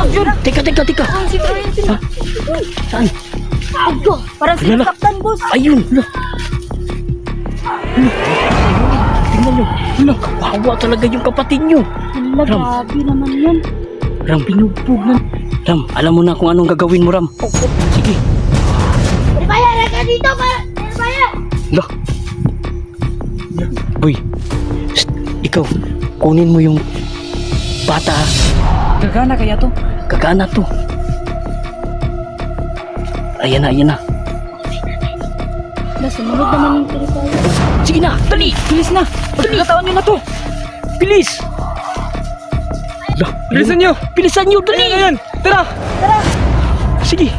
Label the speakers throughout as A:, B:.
A: Teka.
B: Si Troyan.
A: Ha? Saan?
B: Agdo, parang si
A: Wala.
B: Kaptan, boss.
A: Ayun! Tingnan nyo! Kawawa talaga yung kapatid nyo!
B: Hala,
A: Ram.
B: grabe naman yan.
A: Ram, pinugbog na. Ram, alam mo na kung anong gagawin mo, Ram. Sige.
B: Ribaya, raka dito, Ribaya.
A: Lah. Boy, shh, ikaw, kunin mo yung bata.
C: Gagana kaya to?
A: Gagana to. Ayan na.
B: Sumunod naman yung Ribaya.
A: Sige na, dali!
C: Bilis na! Pagkakataon nyo na to!
A: Bilis! Lah,
C: Bilisan nyo!
A: Bilisan nyo, dali!
C: Ayan! Tara!
A: Sige.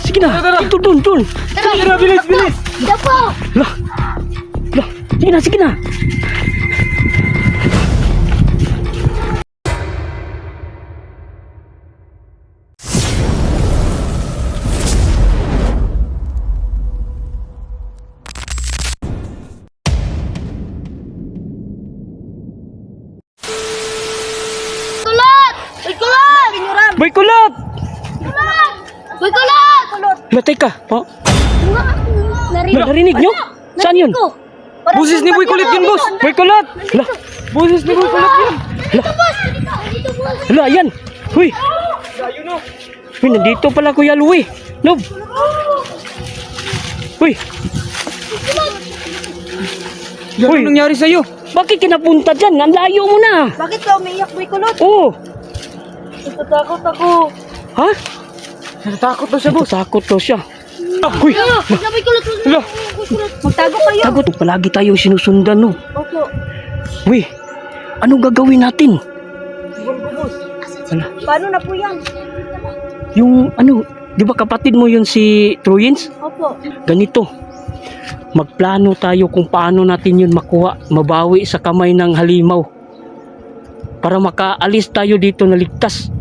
A: Sige na,
C: Tara.
A: dito, dun.
C: Tara, bilis!
B: Dapo!
A: Lah. Sige na.
B: Kulot! Uy, kulot! Pinyuram!
A: Boy, kulot!
B: Kulot! Uy, kulot! Kulot!
A: Latay ka. Oh, narinig nyo?
B: Ano?
A: Saan yun?
B: Ko. Parang
C: Busis ni Boy Kulot yun, boss!
A: Boy, kulot! Lah,
C: Busis ni Boy Kulot yun!
B: Dito, boss! Dito, boss!
A: hala, ayan. Huy,
C: Ayun o!
A: huy, nandito pala Kuya Louie. Nob. Huy,
C: Yan
A: Uy.
C: ang nangyari sa'yo!
A: bakit kinapunta dyan? Ang layo mo na.
B: Bakit ka umiiyak, Boy Kulot?
A: Oo.
B: Natatakot ako.
A: Ha?
C: Natatakot daw siya, boss!
A: Takot to siya. Huy,
B: Huwag na, Boy Kulot!
C: Hala!
B: Boy Kulot! Magtago kayo!
A: takot. Palagi tayong sinusundan, no.
B: Opo.
A: Huy, anong gagawin natin? Ano?
B: Paano na po yan?
A: Yung ano, di ba kapatid mo yun si Troyens?
B: Opo.
A: Ganito, magplano tayo kung paano natin yun makuha, mabawi sa kamay ng halimaw. Para makaalis tayo dito na ligtas.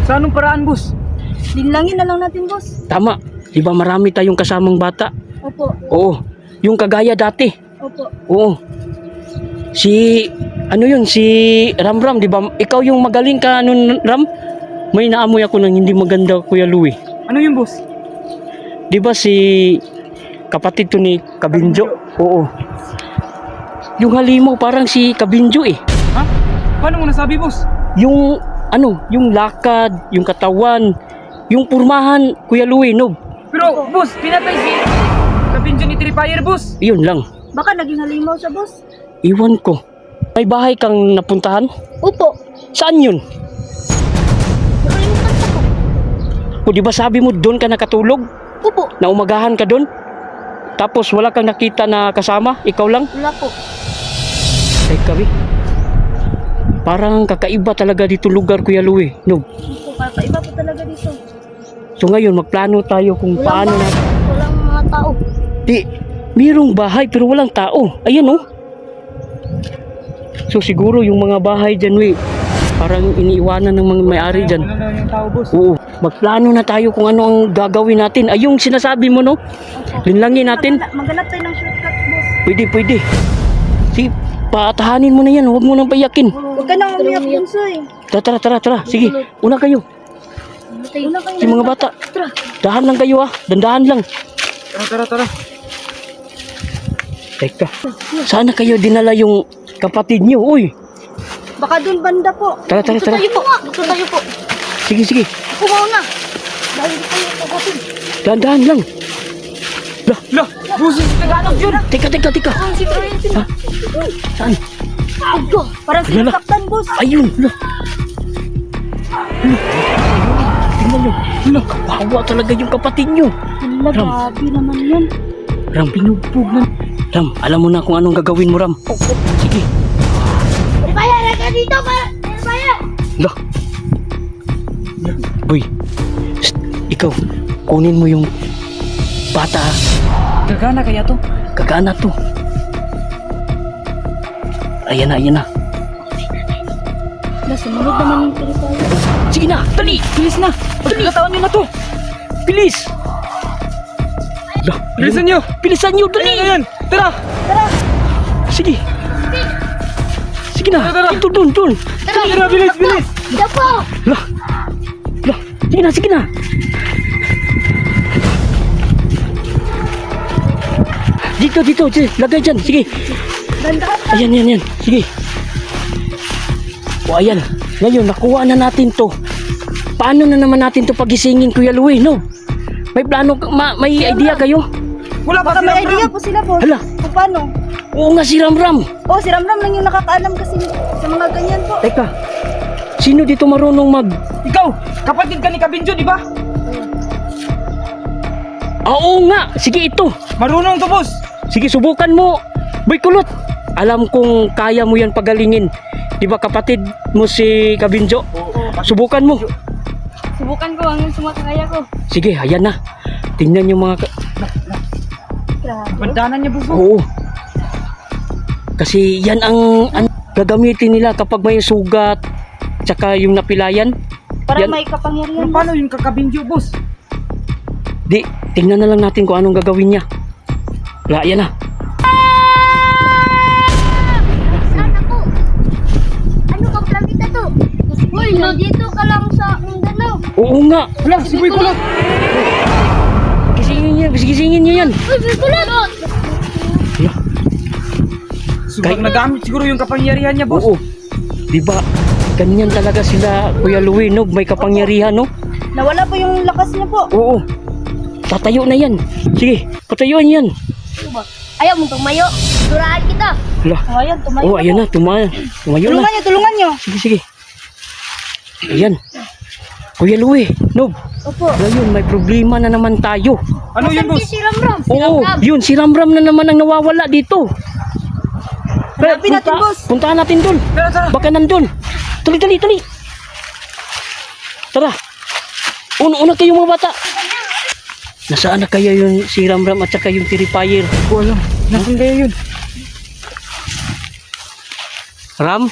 C: Sa anong paraan, boss?
B: Dinlangin na lang natin, boss.
A: Tama, di ba marami tayong kasamang bata?
B: Opo.
A: Oo, yung kagaya dati.
B: Opo.
A: Oo. Si, ano yun, si Ram, di ba? Ikaw yung magaling ka nun, Ram? May naamoy ako ng hindi maganda, Kuya Louie.
C: Ano yun, boss?
A: Di ba si kapatid to ni Kabinjo? Oo. Yung halimaw parang si Kabinjo eh.
C: Ha? Paano mo nasabi, boss?
A: Yung ano, yung lakad, yung katawan, yung purmahan, Kuya Louie, no?
C: Pero, boss, pinatay si Kabinjo ni Tripwire, boss!
A: Yun lang.
B: Baka naging halimaw siya, boss.
A: Iwan ko. May bahay kang napuntahan?
B: Opo.
A: Saan yun?
B: Nakalimutan ko.
A: O di ba sabi mo doon ka nakatulog?
B: Opo.
A: Na umagahan ka doon? Tapos wala kang nakita na kasama? Ikaw lang?
B: Wala po.
A: Ay kami. Parang kakaiba talaga dito lugar, Kuya Louie, no?
B: Opo, kakaiba po talaga dito.
A: So ngayon magplano tayo kung paano na.
B: Walang mga tao.
A: Di, mayroong bahay pero walang tao. Ayan oh. So siguro yung mga bahay dyan, we, parang iniiwanan ng mga may-ari dyan.
C: Ano na yung tao, boss?
A: Oo, magplano na tayo kung ano ang gagawin natin. Ay, yung sinasabi mo, no? Linlangin natin.
B: Maghanap tayo ng shortcut, boss.
A: Pwede. Sige, paatahanin mo na yan. Huwag mo nang payakin.
B: Huwag ka nang umiyak, bunso eh.
A: Tara. Sige, una kayo.
B: Una kayo.
A: Si mga bata.
B: Tara.
A: Dahan lang kayo ah. Dandahan lang.
C: Tara.
A: Teka, sana kayo dinala yung kapatid niyo. Uy,
B: Baka doon banda po.
A: Tara.
B: Dito tayo po.
A: Sige.
B: Kumaw na. Dahil di kayo pagkasin.
A: Dahan lang.
C: Lah! Busis ni Tagalog yun!
A: Teka.
B: Si Troyan.
A: Ha? Saan?
B: Agdo, parang si
A: Hala.
B: Kaptan, boss.
A: Ayun. Tingnan nyo. Kawawa talaga yung kapatid nyo.
B: Hala,
A: Ram.
B: grabe naman yan.
A: Ram, pinugbog na. Ram, alam mo na kung anong gagawin mo, Ram. Sige.
B: Ribaya, raka dito, Ribaya.
A: Lah. Boy, shh, ikaw, kunin mo yung bata.
C: Gagana kaya to?
A: Gagana to. Ayan na.
B: Sumunod naman yung Ribaya.
A: Sige na, dali.
C: Bilis na! Pagkakataon nyo na to!
A: Bilis. Lah,
C: Bilisan nyo!
A: Bilisan nyo, dali.
C: Ayan! Tara!
A: Sige. Sige na,
C: Tara.
A: dito, dun.
C: Tara, bilis!
B: Dapo!
A: Sige na, sige na. Dito, dito. Lagay dyan. Sige. Ayan, yan, yan. Sige. O, ayan. Ngayon, nakuha na natin to. Paano na naman natin to pagisingin, Kuya Louie, no? May plano, may idea kayo?
C: Wala ba
B: Baka
C: sila,
B: may
C: bro?
B: idea po sila po.
A: Hala,
B: Kung paano?
A: oo nga si Ramram.
B: Oh, si Ramram lang yung nakakaalam kasi sa mga ganyan po.
A: Teka, sino dito marunong
C: Ikaw, kapatid ka ni Kabinjo, di ba?
A: Oo nga, sige ito.
C: Marunong to, boss.
A: Sige, subukan mo. Boy Kulot, alam kong kaya mo yan pagalingin. Di ba kapatid mo si Kabinjo? Subukan mo.
B: Subukan ko hanggang sumakaya ko.
A: Sige, ayan na. Tingnan yung mga...
B: Grabe.
C: Bandanan niya, boss.
A: Oo. Kasi yan ang gagamitin nila kapag may sugat tsaka yung napilayan.
B: Para
A: Yan.
B: may kapangyarihan.
C: Pero paano yung kakabinjo, boss?
A: Di, tingnan na lang natin kung anong gagawin niya. Wala, yan na.
B: Saan ako? Ano kang planeta to? Uy, no, dito ka lang sa Mindanao.
A: Oo nga.
C: Wala, si Boy Kulot.
A: Gisingin niya yan.
B: Uy, bigulot!
A: Wala.
C: Subang nagamit siguro yung kapangyarihan niya, boss.
A: Oo. Di ba? Ganyan talaga sila, Kuya Louie, no? May kapangyarihan, no?
B: Nawala po yung lakas niya po.
A: Oo. Tatayo na yan. Sige, patayuan yan.
B: Ayaw mong tumayo. Durahan kita.
A: Wala.
B: Oh, ayan, tumayo.
A: Oo, ayan na. Tumayo na.
B: Tulungan nyo.
A: Sige, sige. Ayan. Kuya Louie, Nob.
B: Opo.
A: Ngayon, may problema na naman tayo.
C: Ano yun, boss?
B: Si Ramram.
A: Oo, yun, si Ramram na naman ang nawawala dito.
B: Hanapin natin, boss.
A: Puntahan natin dun.
C: Tara, tara.
A: Baka nandun. Tali. Tara. Una kayo mga bata. Nasaan na kaya yung si Ramram at saka yung Terrifier?
C: Ko alam. Nasaan kaya yun?
A: Ram?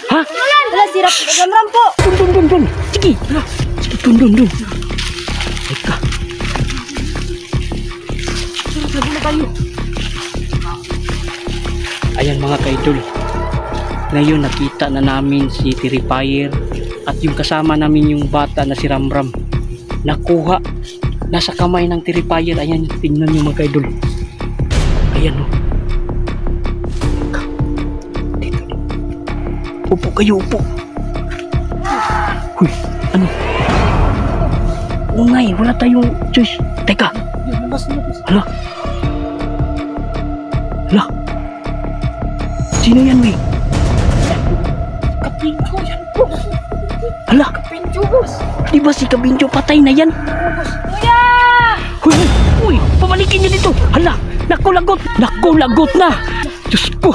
A: Ha?
B: Wala, si Ramram po.
A: Dun. Sige. Sige, dun. Teka. Ayan mga kaidol. Ngayon nakita na namin si Terrifier at yung kasama namin yung bata na si Ramram. Nakuha. Nasa kamay ng Terrifier. Ayan, tingnan nyo mga kaidol. Ayan o. Dito. Upo kayo, upo. Huy, ano? Ungay, wala tayong choice. Teka, hala. Hala. Sino yan, Wi?
C: Kabinjo yan, boss.
A: Hala,
C: Kabinjo, boss.
A: di ba si Kabinjo patay na yan?
B: Kuya!
A: Uy, pabalikin niyo dito. Hala, naku lagot na. Diyos ko,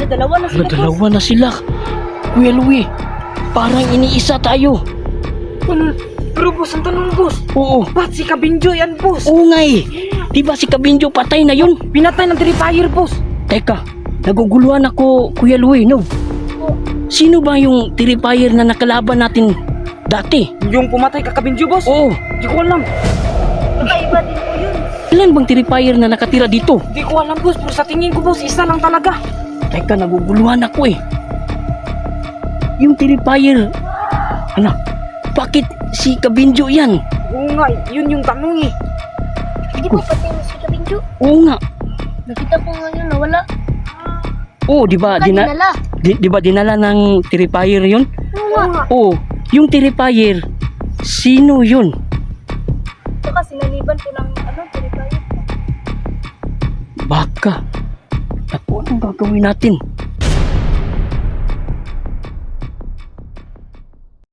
B: Dalawa na sila po.
A: dalawa na sila. Kuya Louie, parang iniisa tayo.
C: Pero, boss, ang tanong, boss.
A: Oo,
C: Ba't si Kabinjo yan, boss?
A: ungay. Di ba si Kabinjo patay na yun?
C: Pinatay ng Terrifier, boss.
A: Teka, naguguluhan ako, Kuya Louie, no? Sino ba yung Terrifier na nakalaban natin dati?
C: Yung pumatay ka Kabinjo, boss?
A: Oo,
C: Di ko alam.
B: Kakaiba din po yun.
A: ilan bang Terrifier na nakatira dito?
C: Di ko alam, boss. Pero sa tingin ko, boss, isa lang talaga.
A: Teka, naguguluhan ako eh. Yung Terrifier, ano, bakit si Kabinjo yan?
C: Oo nga, yun yung tanong eh.
B: Hindi po pati si Kabinjo.
A: Oo nga.
B: Nakita ko ngayon nawala.
A: Oo, di ba?
B: Dinala.
A: Di ba dinala ng Terrifier yun?
B: Oo nga.
A: Oo, yung Terrifier, sino yun?
B: Saka sinaliban ko ng Terrifier.
A: Baka. Naku, anong gagawin natin?